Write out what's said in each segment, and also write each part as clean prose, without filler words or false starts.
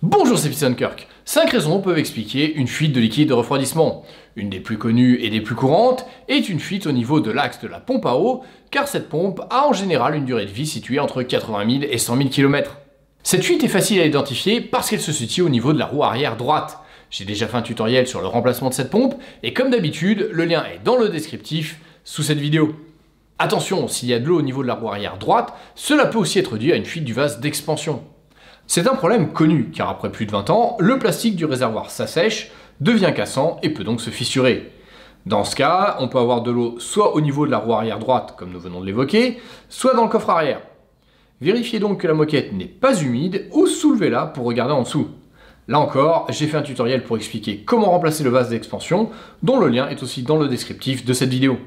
Bonjour, c'est PythonKirk. 5 raisons peuvent expliquer une fuite de liquide de refroidissement. Une des plus connues et des plus courantes est une fuite au niveau de l'axe de la pompe à eau, car cette pompe a en général une durée de vie située entre 80 000 et 100 000 km. Cette fuite est facile à identifier parce qu'elle se situe au niveau de la roue arrière droite. J'ai déjà fait un tutoriel sur le remplacement de cette pompe, et comme d'habitude, le lien est dans le descriptif sous cette vidéo. Attention, s'il y a de l'eau au niveau de la roue arrière droite, cela peut aussi être dû à une fuite du vase d'expansion. C'est un problème connu, car après plus de 20 ans, le plastique du réservoir s'assèche, devient cassant et peut donc se fissurer. Dans ce cas, on peut avoir de l'eau soit au niveau de la roue arrière droite, comme nous venons de l'évoquer, soit dans le coffre arrière. Vérifiez donc que la moquette n'est pas humide ou soulevez-la pour regarder en dessous. Là encore, j'ai fait un tutoriel pour expliquer comment remplacer le vase d'expansion, dont le lien est aussi dans le descriptif de cette vidéo.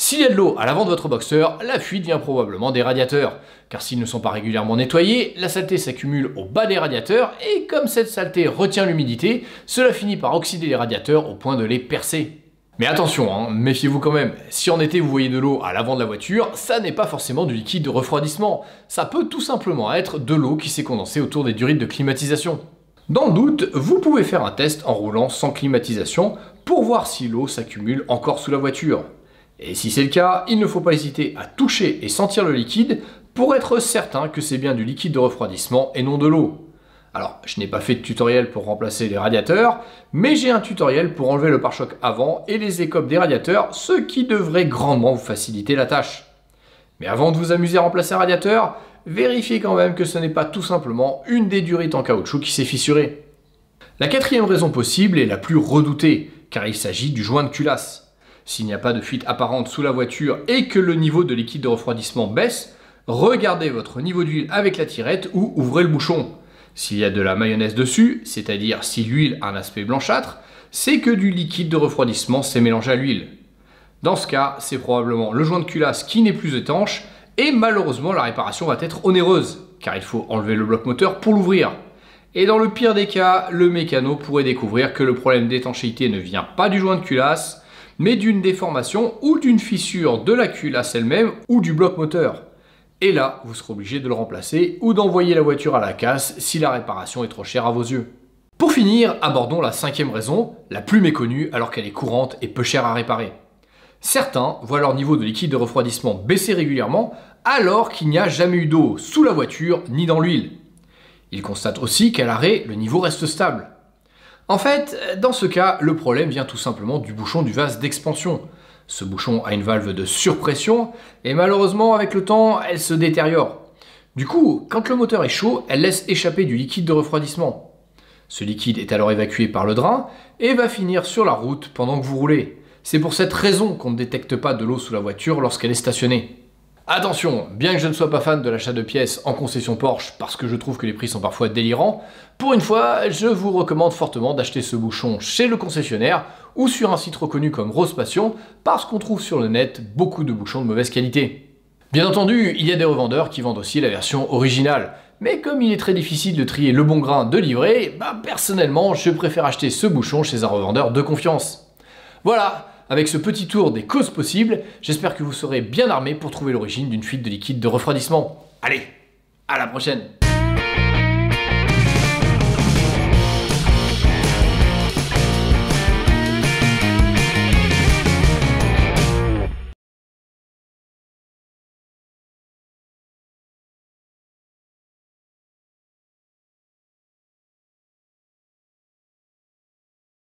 S'il y a de l'eau à l'avant de votre boxeur, la fuite vient probablement des radiateurs, car s'ils ne sont pas régulièrement nettoyés, la saleté s'accumule au bas des radiateurs et comme cette saleté retient l'humidité, cela finit par oxyder les radiateurs au point de les percer. Mais attention, méfiez-vous quand même, si en été vous voyez de l'eau à l'avant de la voiture, ça n'est pas forcément du liquide de refroidissement, ça peut tout simplement être de l'eau qui s'est condensée autour des durites de climatisation. Dans le doute, vous pouvez faire un test en roulant sans climatisation pour voir si l'eau s'accumule encore sous la voiture. Et si c'est le cas, il ne faut pas hésiter à toucher et sentir le liquide pour être certain que c'est bien du liquide de refroidissement et non de l'eau. Alors, je n'ai pas fait de tutoriel pour remplacer les radiateurs, mais j'ai un tutoriel pour enlever le pare-choc avant et les écopes des radiateurs, ce qui devrait grandement vous faciliter la tâche. Mais avant de vous amuser à remplacer un radiateur, vérifiez quand même que ce n'est pas tout simplement une des durites en caoutchouc qui s'est fissurée. La quatrième raison possible est la plus redoutée, car il s'agit du joint de culasse. S'il n'y a pas de fuite apparente sous la voiture et que le niveau de liquide de refroidissement baisse, regardez votre niveau d'huile avec la tirette ou ouvrez le bouchon. S'il y a de la mayonnaise dessus, c'est-à-dire si l'huile a un aspect blanchâtre, c'est que du liquide de refroidissement s'est mélangé à l'huile. Dans ce cas, c'est probablement le joint de culasse qui n'est plus étanche et malheureusement la réparation va être onéreuse, car il faut enlever le bloc moteur pour l'ouvrir. Et dans le pire des cas, le mécano pourrait découvrir que le problème d'étanchéité ne vient pas du joint de culasse, mais d'une déformation ou d'une fissure de la culasse elle-même ou du bloc moteur. Et là, vous serez obligé de le remplacer ou d'envoyer la voiture à la casse si la réparation est trop chère à vos yeux. Pour finir, abordons la cinquième raison, la plus méconnue alors qu'elle est courante et peu chère à réparer. Certains voient leur niveau de liquide de refroidissement baisser régulièrement alors qu'il n'y a jamais eu d'eau sous la voiture ni dans l'huile. Ils constatent aussi qu'à l'arrêt, le niveau reste stable. En fait, dans ce cas, le problème vient tout simplement du bouchon du vase d'expansion. Ce bouchon a une valve de surpression et malheureusement avec le temps, elle se détériore. Du coup, quand le moteur est chaud, elle laisse échapper du liquide de refroidissement. Ce liquide est alors évacué par le drain et va finir sur la route pendant que vous roulez. C'est pour cette raison qu'on ne détecte pas de l'eau sous la voiture lorsqu'elle est stationnée. Attention, bien que je ne sois pas fan de l'achat de pièces en concession Porsche parce que je trouve que les prix sont parfois délirants, pour une fois, je vous recommande fortement d'acheter ce bouchon chez le concessionnaire ou sur un site reconnu comme Rose Passion parce qu'on trouve sur le net beaucoup de bouchons de mauvaise qualité. Bien entendu, il y a des revendeurs qui vendent aussi la version originale, mais comme il est très difficile de trier le bon grain de livret, personnellement, je préfère acheter ce bouchon chez un revendeur de confiance. Voilà. Avec ce petit tour des causes possibles, j'espère que vous serez bien armés pour trouver l'origine d'une fuite de liquide de refroidissement. Allez, à la prochaine!